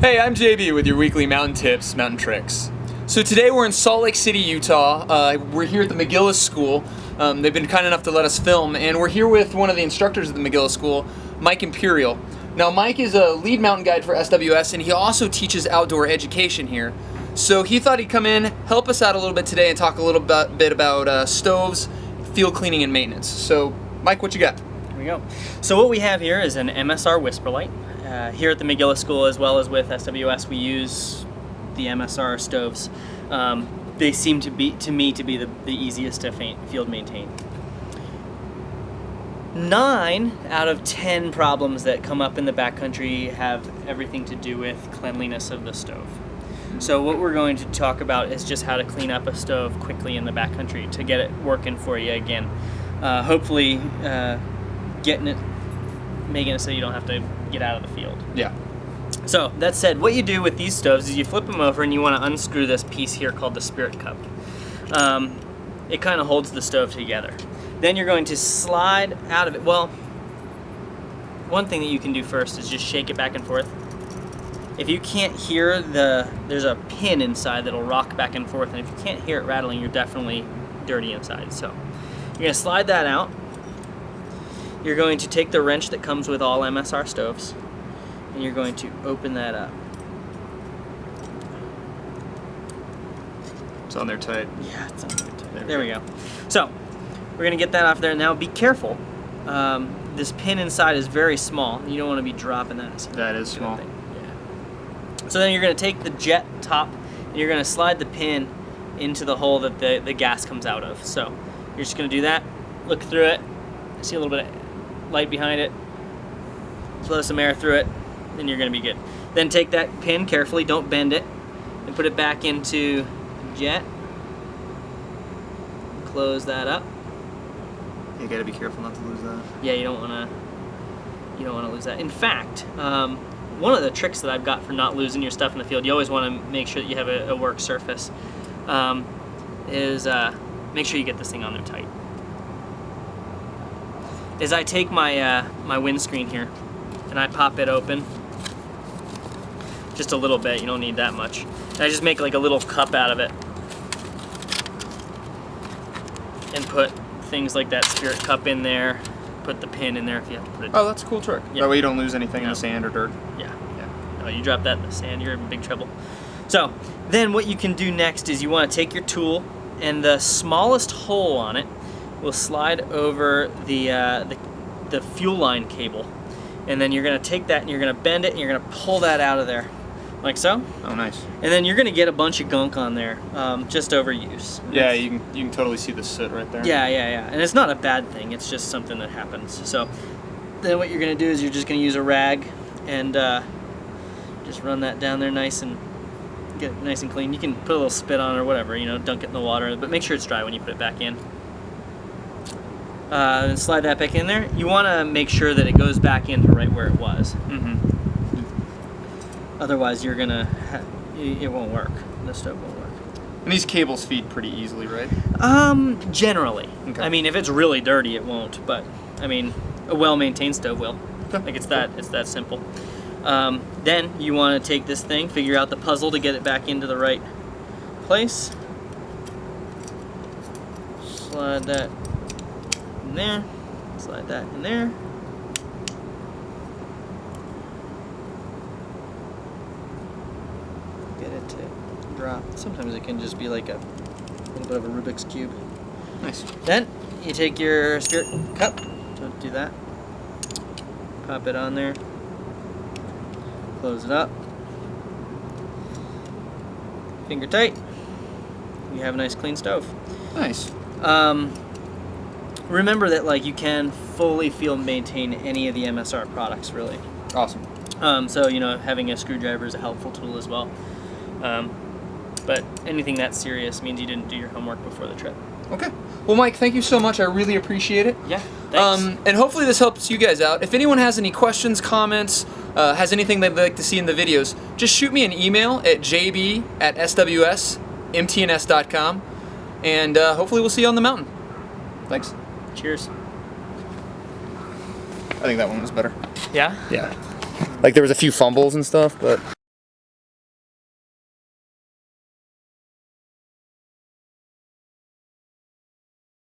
Hey, I'm JB with your weekly mountain tips, mountain tricks. So today we're in Salt Lake City, Utah. We're here at the McGillis School. They've been kind enough to let us film, and we're here with one of the instructors at the McGillis School, Mike Imperial. Now, Mike is a lead mountain guide for SWS, and he also teaches outdoor education here. So he thought he'd come in, help us out a little bit today, and talk a little bit about stoves, field cleaning, and maintenance. So, Mike, what you got? Here we go. So what we have here is an MSR whisper light. Here at the McGillis School, as well as with SWS, we use the MSR stoves. They seem to me to be the easiest to field maintain. 9 out of 10 problems that come up in the backcountry have everything to do with cleanliness of the stove. So what we're going to talk about is just how to clean up a stove quickly in the backcountry to get it working for you again. Hopefully making it so you don't have to get out of the field. Yeah. So that said, what you do with these stoves is you flip them over and you want to unscrew this piece here called the spirit cup. It kind of holds the stove together. Then you're going to slide out of it. Well, one thing that you can do first is just shake it back and forth. If you can't hear there's a pin inside that'll rock back and forth, and if you can't hear it rattling, you're definitely dirty inside. So you're going to slide that out. You're going to take the wrench that comes with all MSR stoves, and you're going to open that up. It's on there tight. Yeah, it's on there tight. There we go. So we're going to get that off there. Now be careful. This pin inside is very small. You don't want to be dropping that. So That is small. Yeah. So then you're going to take the jet top, and you're going to slide the pin into the hole that the gas comes out of. So you're just going to do that. Look through it. See a little bit of light behind it, blow some air through it, then you're going to be good. Then take that pin carefully, don't bend it, and put it back into jet. Close that up. You gotta be careful not to lose that. Yeah, you don't want to lose that. In fact, one of the tricks that I've got for not losing your stuff in the field, you always want to make sure that you have a work surface, is make sure you get this thing on there tight. Is I take my my windscreen here and I pop it open just a little bit. You don't need that much. And I just make like a little cup out of it and put things like that spirit cup in there. Put the pin in there if you have to put it. Oh, that's a cool trick. Yeah. That way you don't lose anything in the sand or dirt. Yeah. No, you drop that in the sand, you're in big trouble. So then what you can do next is you want to take your tool, and the smallest hole on it will slide over the fuel line cable, and then you're going to take that and you're going to bend it and you're going to pull that out of there, like so. Oh, nice. And then you're going to get a bunch of gunk on there, just overuse. Yeah, you can totally see the soot right there. Yeah, and it's not a bad thing. It's just something that happens. So then what you're going to do is you're just going to use a rag and just run that down there nice and get it nice and clean. You can put a little spit on it or whatever, dunk it in the water, but make sure it's dry when you put it back in. And slide that back in there. You want to make sure that it goes back into right where it was. Mm-hmm. Otherwise, it won't work. The stove won't work. And these cables feed pretty easily, right? Generally. Okay. I mean, if it's really dirty, it won't. But I mean, a well-maintained stove will. Okay. Like it's that simple. Then you want to take this thing, figure out the puzzle to get it back into the right place. Slide that in there, slide that in there. Get it to drop. Sometimes it can just be like a little bit of a Rubik's Cube. Nice. Then you take your spirit cup, don't do that. Pop it on there, close it up, finger tight. You have a nice clean stove. Nice. Remember that you can fully field maintain any of the MSR products, really. Awesome. So having a screwdriver is a helpful tool as well. But anything that serious means you didn't do your homework before the trip. Okay. Well, Mike, thank you so much. I really appreciate it. Yeah, thanks. And hopefully this helps you guys out. If anyone has any questions, comments, has anything they'd like to see in the videos, just shoot me an email at jb@swsmtns.com, and hopefully we'll see you on the mountain. Thanks. Cheers. I think that one was better. Yeah? Yeah. Like there was a few fumbles and stuff, but...